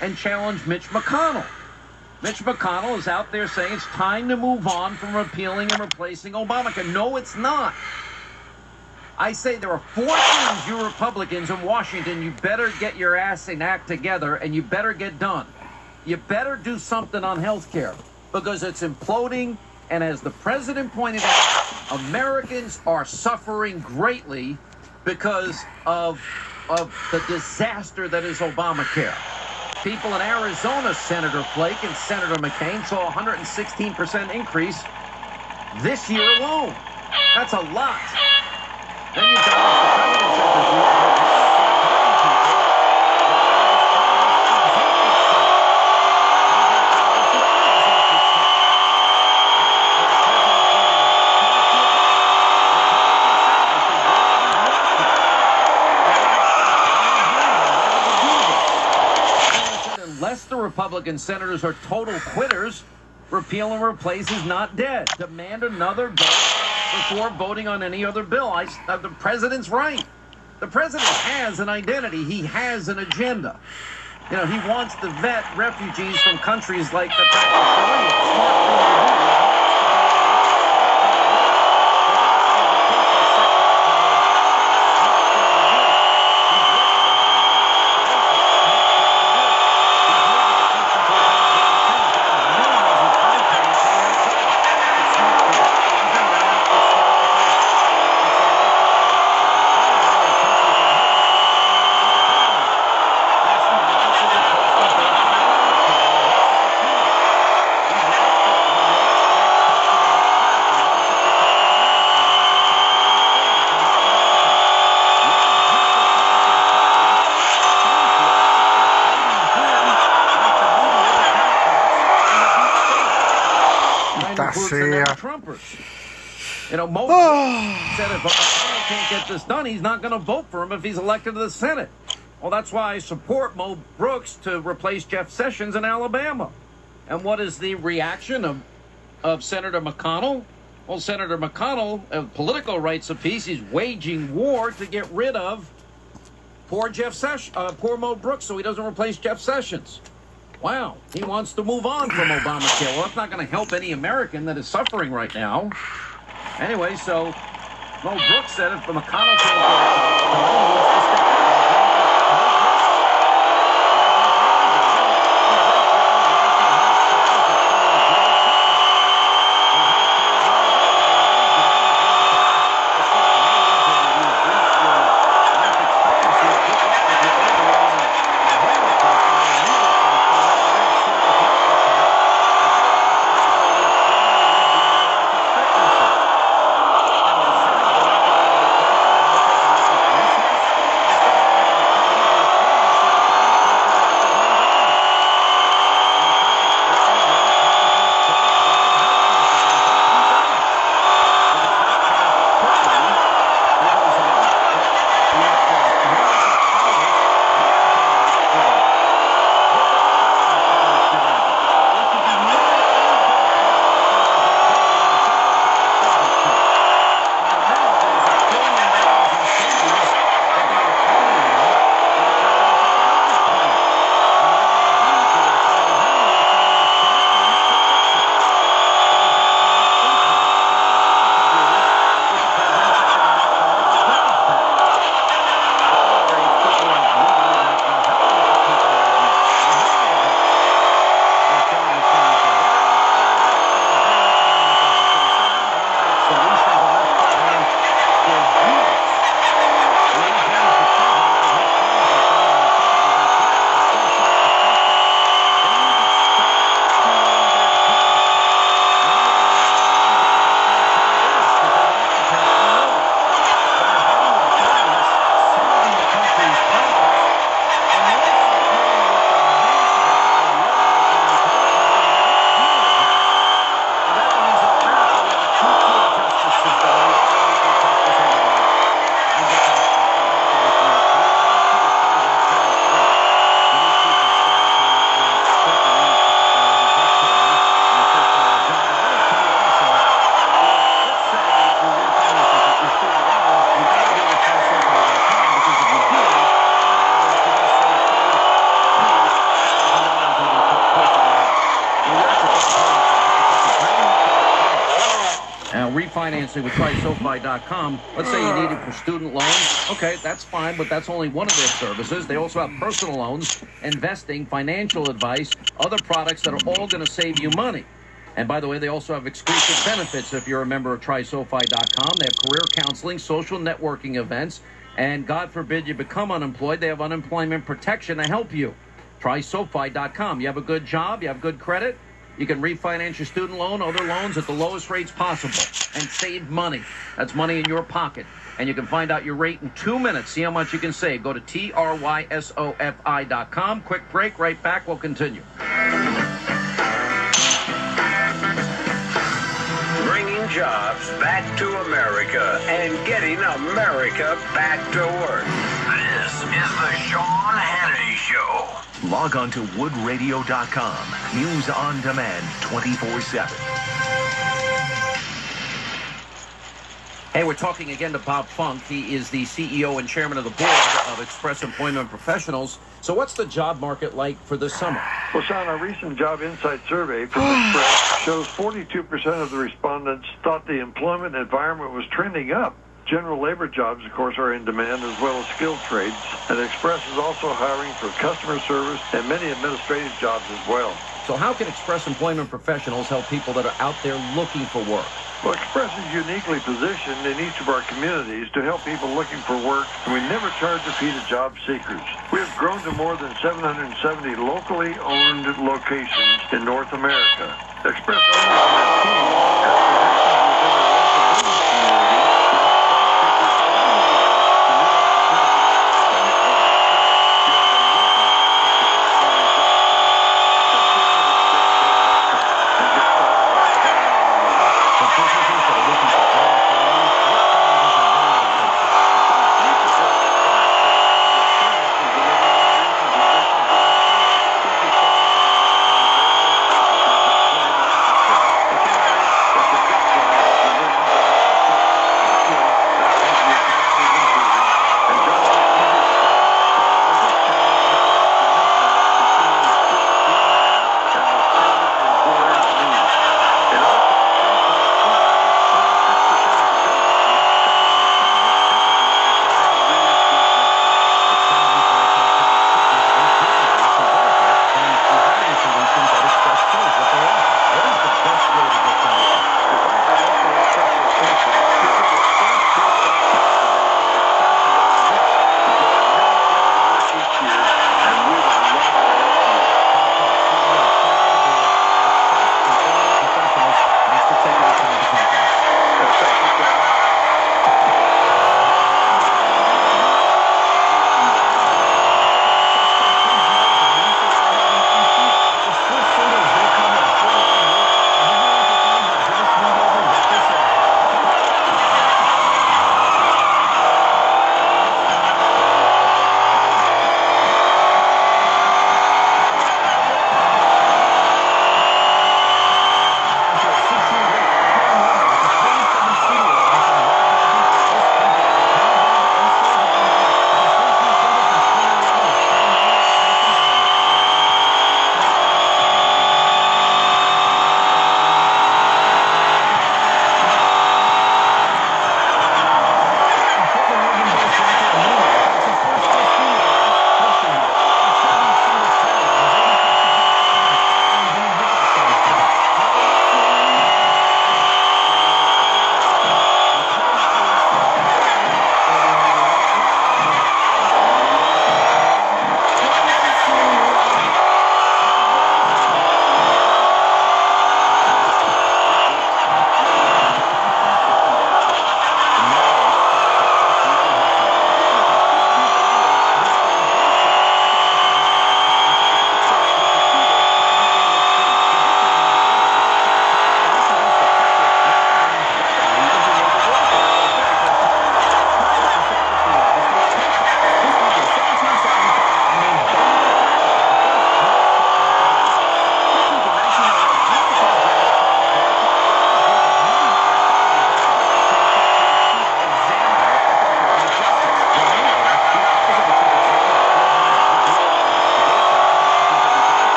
and challenge Mitch McConnell. Mitch McConnell is out there saying it's time to move on from repealing and replacing Obamacare. No, it's not. I say there are 4 things you Republicans in Washington, you better get your ass and act together, and you better get done. You better do something on health care because it's imploding. And as the president pointed out, Americans are suffering greatly because of the disaster that is Obamacare. People in Arizona, Senator Flake and Senator McCain, saw a 116% increase this year alone. That's a lot. Then you've got the president unless the Republican senators are total quitters, repeal and replace is not dead. Demand another vote before voting on any other bill. The president's right. The president has an identity. He has an agenda. You know, he wants to vet refugees from countries like the Korea. Smart thing to do. Trumpers. You know, Mo said if Obama can't get this done, he's not going to vote for him if he's elected to the Senate. Well, that's why I support Mo Brooks to replace Jeff Sessions in Alabama. And what is the reaction of Senator McConnell? Well, Senator McConnell, political rights of peace, he's waging war to get rid of poor Mo Brooks so he doesn't replace Jeff Sessions. Wow, he wants to move on from Obamacare. Well, that's not going to help any American that is suffering right now. Anyway, so Mo Brooks said if the McConnell can't get it done, he wants to step down. refinancing with TrySoFi.com. Let's say you need it for student loans. Okay, that's fine, but that's only one of their services. They also have personal loans, investing, financial advice, other products that are all going to save you money. And by the way, they also have exclusive benefits if you're a member of TrySoFi.com. They have career counseling, social networking events, and God forbid you become unemployed, they have unemployment protection to help you. TrySoFi.com. You have a good job, you have good credit, you can refinance your student loan, other loans at the lowest rates possible and save money. That's money in your pocket. And you can find out your rate in 2 minutes. See how much you can save. Go to TrySoFi.com. Quick break. Right back. We'll continue. Bringing jobs back to America and getting America back to work. This is the Sean Hannity Show. Log on to woodradio.com. News on demand 24/7. Hey, we're talking again to Bob Funk. He is the CEO and chairman of the board of Express Employment Professionals. So what's the job market like for this summer? Well, Sean, a recent Job Insight survey from Express shows 42% of the respondents thought the employment environment was trending up. General labor jobs, of course, are in demand, as well as skilled trades. And Express is also hiring for customer service and many administrative jobs as well. So how can Express Employment Professionals help people that are out there looking for work? Well, Express is uniquely positioned in each of our communities to help people looking for work, and we never charge a fee to job seekers. We have grown to more than 770 locally owned locations in North America. Express owners and their team have connections within the local business community.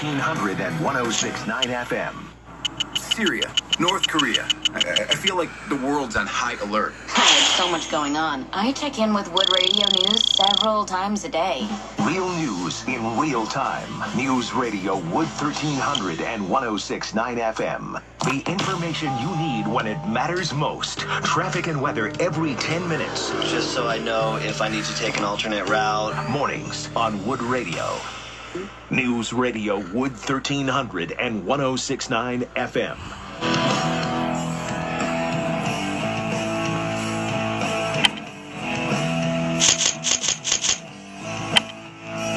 1300 and 1069 FM. Syria, North Korea. I feel like the world's on high alert. There's so much going on. I check in with Wood Radio News several times a day. Real news in real time. News Radio Wood 1300 and 1069 FM. The information you need when it matters most. Traffic and weather every 10 minutes. Just so I know if I need to take an alternate route. Mornings on Wood Radio. News Radio Wood 1300 and 1069 FM.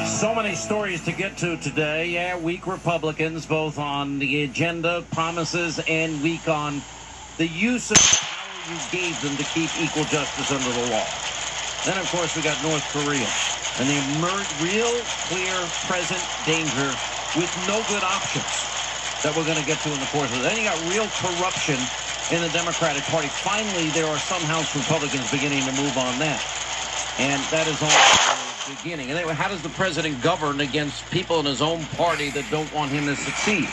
So many stories to get to today. Yeah, weak Republicans, both on the agenda, promises, and weak on the use of the power you gave them to keep equal justice under the law. Then, of course, we got North Korea and the real, clear, present danger with no good options that we're going to get to in the course of it. Then you got real corruption in the Democratic Party. Finally, there are some House Republicans beginning to move on that. And that is only the beginning. And anyway, how does the president govern against people in his own party that don't want him to succeed?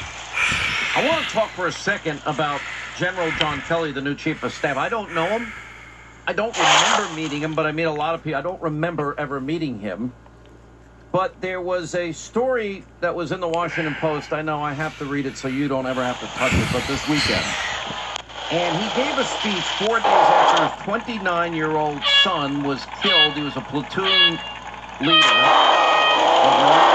I want to talk for a second about General John Kelly, the new chief of staff. I don't know him. I don't remember meeting him, but I meet a lot of people. I don't remember ever meeting him. But there was a story that was in the Washington Post. I know I have to read it so you don't ever have to touch it, but this weekend. And he gave a speech 4 days after his 29-year-old son was killed. He was a platoon leader of Marines.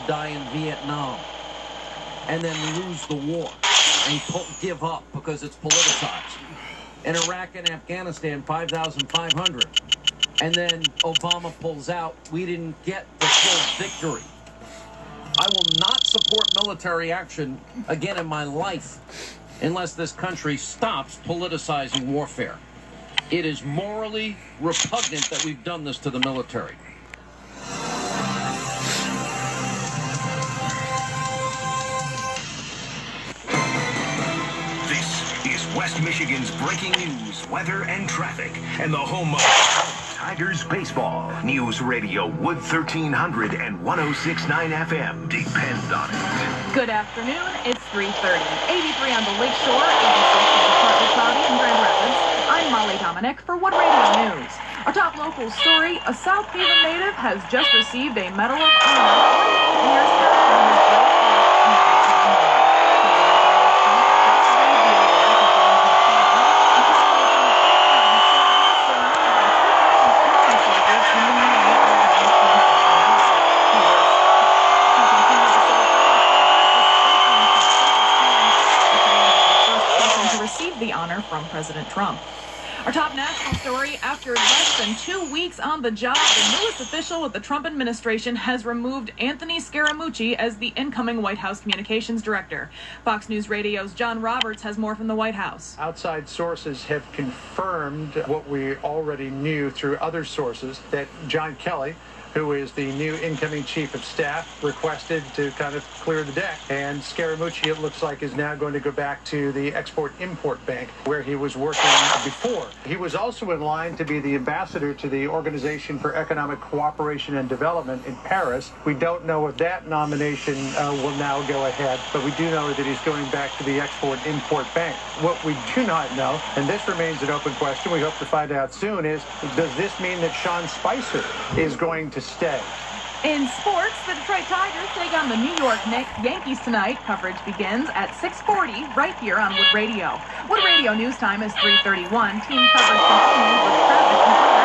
Die in Vietnam and then lose the war and give up because it's politicized. In Iraq and Afghanistan, 5,500. And then Obama pulls out. We didn't get the full victory. I will not support military action again in my life unless this country stops politicizing warfare. It is morally repugnant that we've done this to the military. West Michigan's breaking news, weather, and traffic, and the home of Tigers baseball. News Radio Wood 1300 and 1069 FM. Depend on it. Good afternoon. It's 3:30. 83 on the Lakeshore, 86 in partly cloudy in Grand Rapids. I'm Molly Dominic for Wood Radio News. Our top local story, a South Haven native has just received a Medal of Honor 48 years after his birth. The honor from President Trump. Our top national story, after less than 2 weeks on the job, the newest official with the Trump administration has removed Anthony Scaramucci as the incoming White House communications director. Fox News Radio's John Roberts has more from the White House. Outside sources have confirmed what we already knew through other sources, that John Kelly, who is the new incoming chief of staff, requested to kind of clear the deck. And Scaramucci, it looks like, is now going to go back to the Export-Import Bank, where he was working before. He was also in line to be the ambassador to the Organization for Economic Cooperation and Development in Paris. We don't know if that nomination will now go ahead, but we do know that he's going back to the Export-Import Bank. What we do not know, and this remains an open question, we hope to find out soon, is does this mean that Sean Spicer is going to stay? In sports, the Detroit Tigers take on the New York Yankees tonight. Coverage begins at 6:40 right here on Wood Radio. Wood Radio news time is 3:31. Team coverage continues with traffic and weather.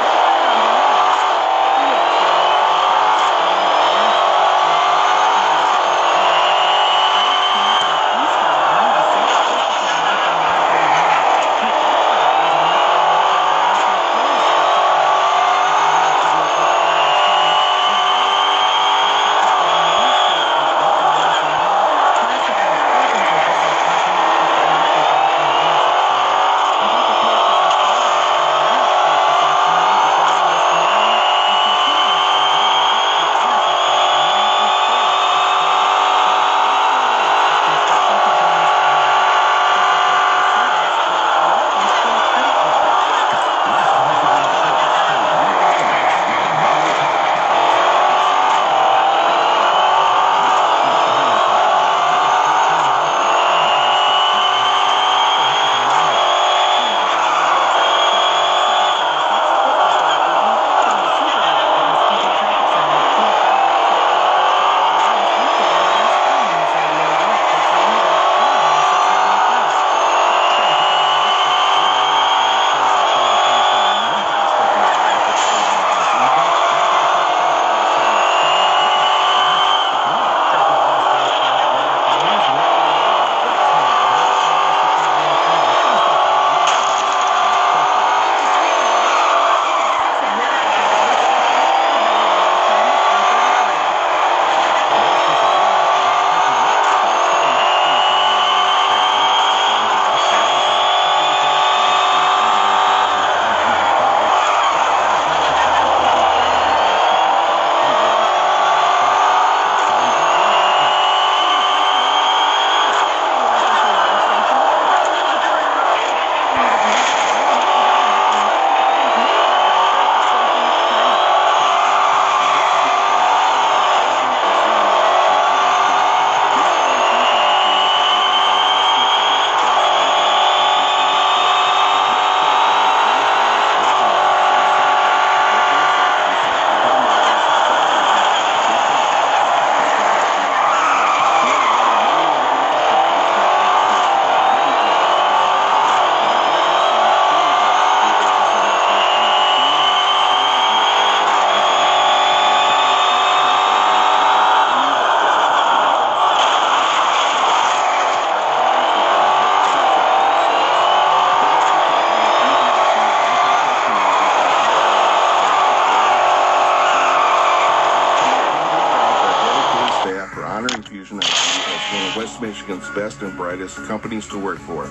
Michigan's best and brightest companies to work for.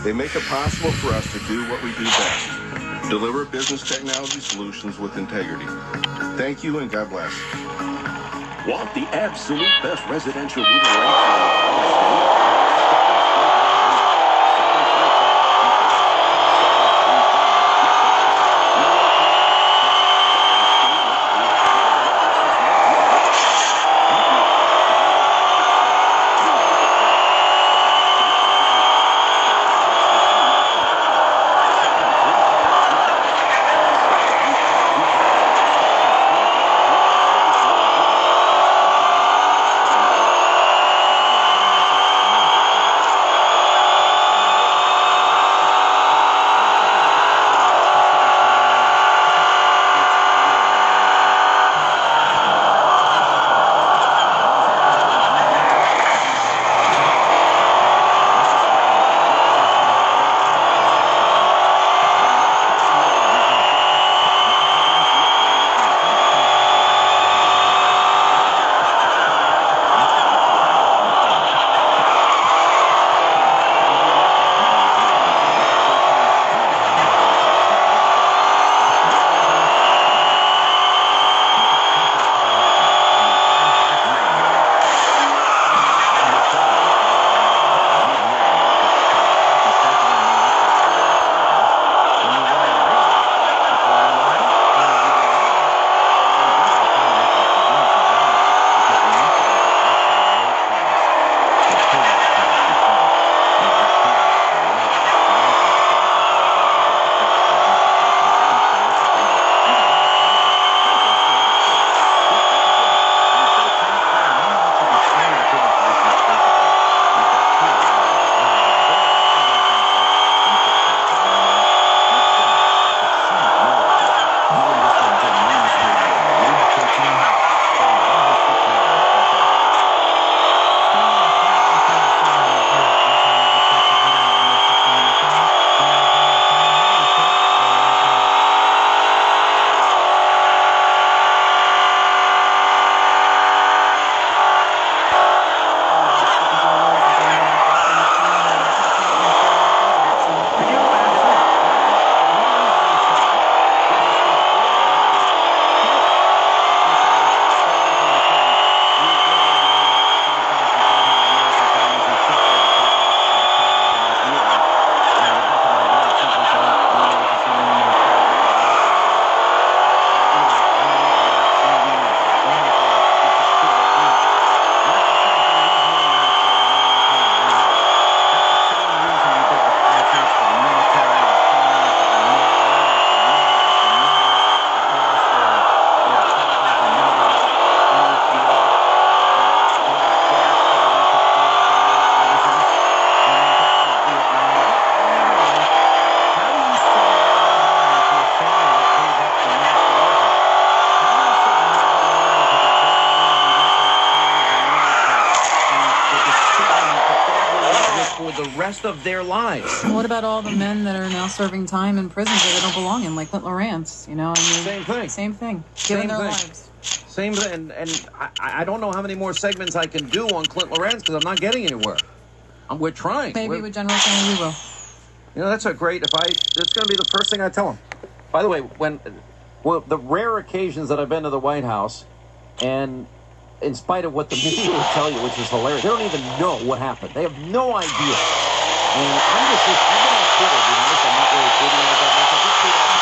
They make it possible for us to do what we do best, deliver business technology solutions with integrity. Thank you and God bless. Want the absolute best residential roofing rates? of their lives. What about all the men that are now serving time in prisons that they don't belong in, like Clint Lawrence? You know, I mean, same thing. Same thing. Giving their lives. Same thing. And I don't know how many more segments I can do on Clint Lawrence because I'm not getting anywhere. We're trying. Maybe with General Kennedy we will. You know, that's a great. That's going to be the first thing I tell him. By the way, the rare occasions that I've been to the White House, and in spite of what the media will tell you, which is hilarious, they don't even know what happened. They have no idea. And I'm just I've been on Twitter, you know, I'm not really tweeting about that much. I just tweet out the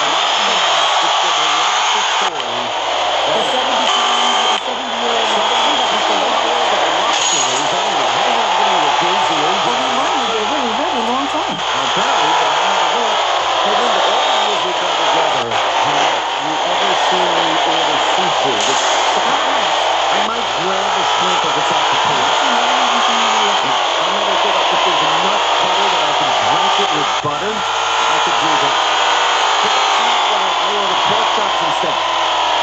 story. The 70-year-old long time. Apparently, but I never knew it. Hey, Linda, all the years we've been together, have you ever seen me order seafood? I might grab a shrimp if it's off the plate. I'll never think if there's enough butter that I can drink it with butter, I could do that. But that's not what I order pork chops instead.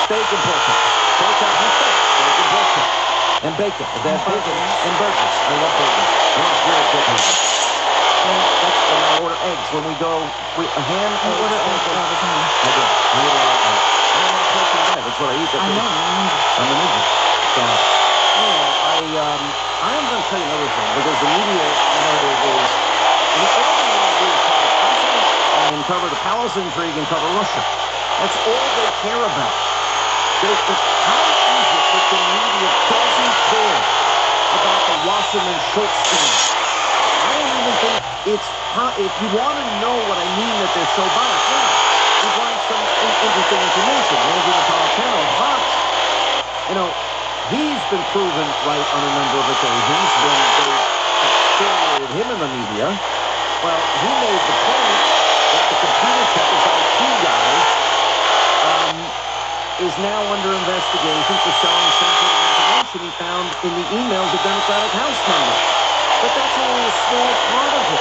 Steak and pork chops. Pork chops and steak. Steak and pork chops. And bacon. If they have bacon. And burgers. I love burgers. I love really good burgers. That's when I order eggs. When we go, a ham, I order eggs all the time. I do. I order eggs. I don't want pork and bread. That's what I eat. I know. I'm an idiot. So, anyway, I am going to tell you another thing, because the media, you know, all they want to do is cover the president and cover the palace intrigue and cover Russia. That's all they care about. How is it that the media doesn't care about the Wasserman Schultz thing? I don't even think it's, if you want to know what I mean that they're so biased, you find some interesting information. Andrew Napolitano, Fox, you know, he's been proven right on a number of occasions when they affiliated him in the media. Well, he made the point that the computer checkers IT guy is now under investigation for selling sensitive information he found in the emails of Democratic House members. But that's only a small part of it.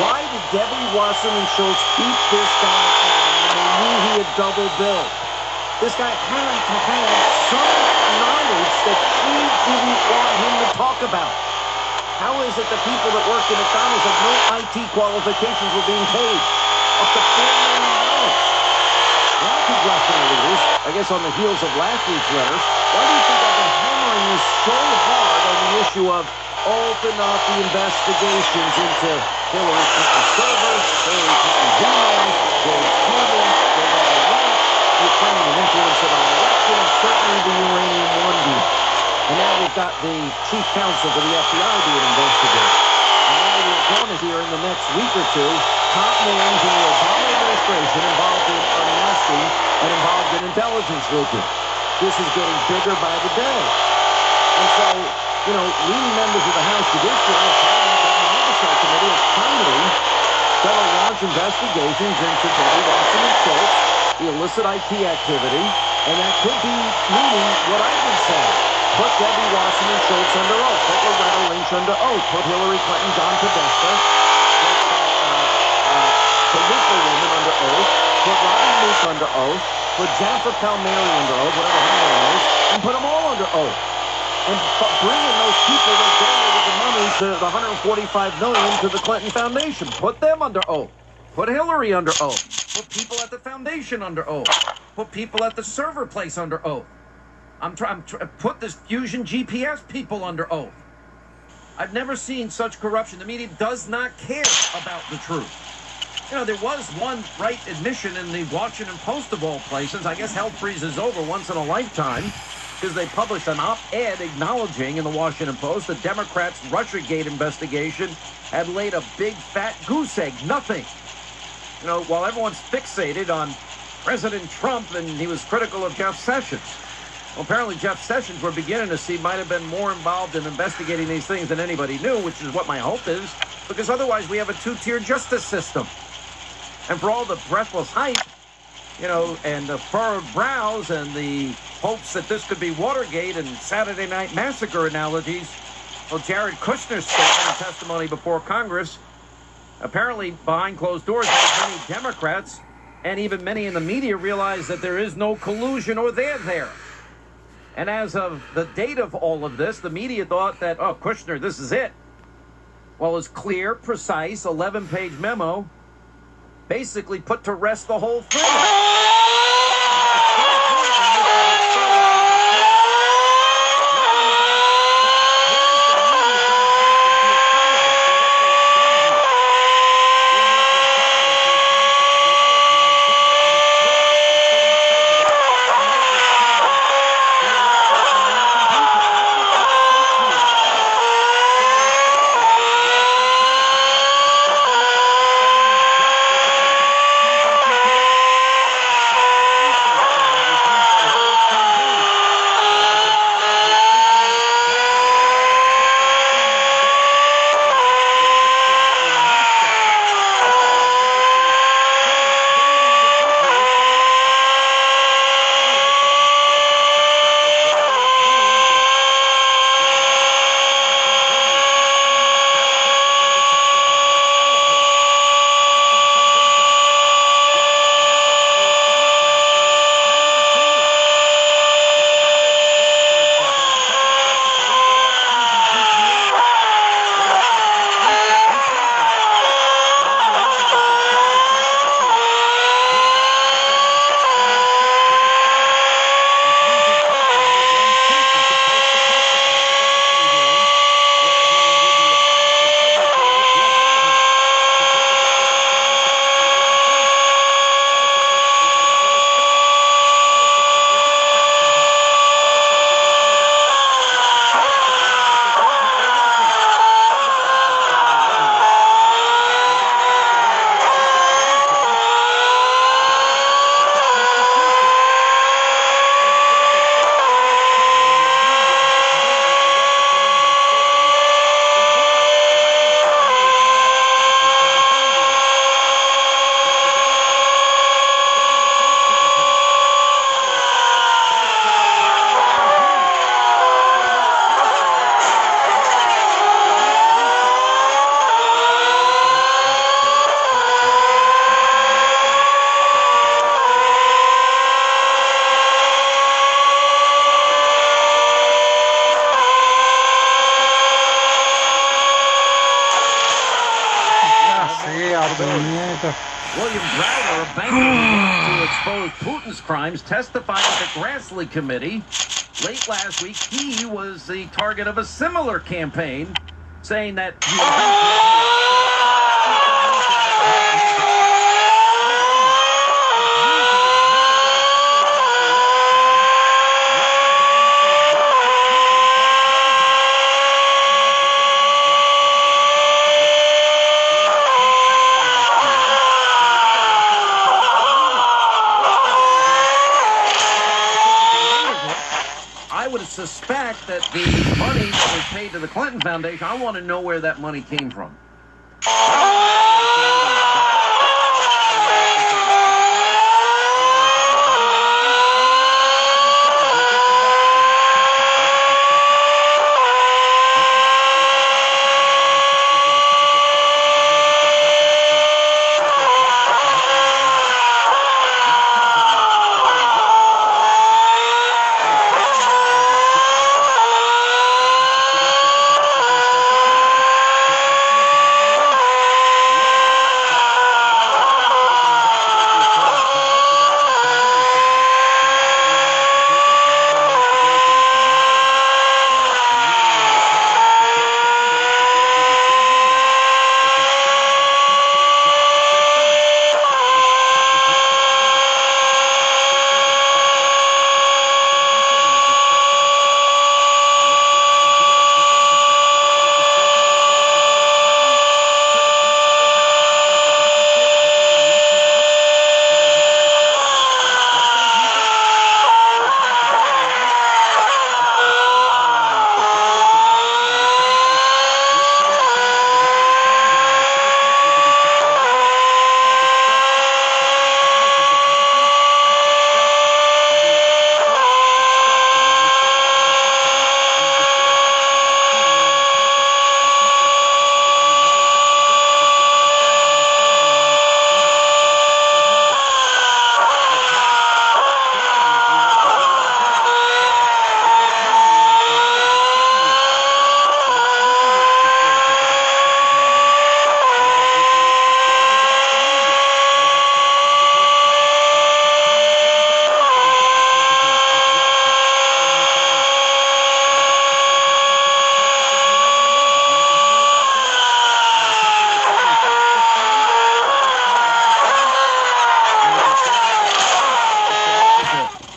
Why did Debbie Wasserman Schultz keep this guy on when they knew he had double billed? This guy had to have some knowledge that she didn't want him to talk about. How is it that people that work in McDonald's have no IT qualifications were being paid up to $4 million? Now, congressional leaders, I guess on the heels of last week's letter, why do you think I've been hammering this so hard on the issue of open up the investigations into Hillary Clinton's servers, Hillary Clinton's emails, Hillary Clinton, Ukrainian influence in our election, and certainly the uranium one deal. And now we've got the chief counsel for the FBI being investigated. And now we're going to hear in the next week or two top names in the Obama administration involved in unmasking and involved in intelligence leaking. This is getting bigger by the day. And so, you know, leading members of the House Judiciary and the Oversight Committee have finally going to launch investigations into Debbie Wasserman Schultz, the illicit IT activity, and that could be meaning what I've been saying. Put Debbie Wasserman Schultz under oath. Put Loretta Lynch under oath. Put Hillary Clinton, John Podesta, put the Luca woman under oath. Put Robin Luke under oath. Put Jennifer Palmieri under oath, whatever her name is, and put them all under oath. And bring in those people that donated the money to the $145 million to the Clinton Foundation. Put them under oath. Put Hillary under oath. Put people at the foundation under oath. Put people at the server place under oath. Put this Fusion GPS people under oath. I've never seen such corruption. The media does not care about the truth. You know, there was one right admission in the Washington Post of all places. I guess hell freezes over once in a lifetime, because they published an op-ed acknowledging in the Washington Post the Democrats' Russiagate investigation had laid a big fat goose egg. Nothing. You know, while everyone's fixated on President Trump and he was critical of Jeff Sessions. Well, apparently Jeff Sessions, we're beginning to see, might have been more involved in investigating these things than anybody knew, which is what my hope is, because otherwise we have a two-tier justice system. And for all the breathless hype, you know, and the furrowed brows and the hopes that this could be Watergate and Saturday Night Massacre analogies, well, Jared Kushner's statement and testimony before Congress, apparently behind closed doors, many Democrats and even many in the media realize that there is no collusion or they're there. And as of the date of all of this, the media thought that, oh, Kushner, this is it. Well, his clear, precise, 11-page memo basically put to rest the whole thing. William Browder, a banker to expose Putin's crimes, testified at the Grassley Committee. Late last week, he was the target of a similar campaign, saying that I would suspect that the money that was paid to the Clinton Foundation, I want to know where that money came from.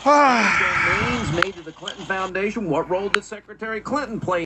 Domains made to the Clinton Foundation. What role did Secretary Clinton play?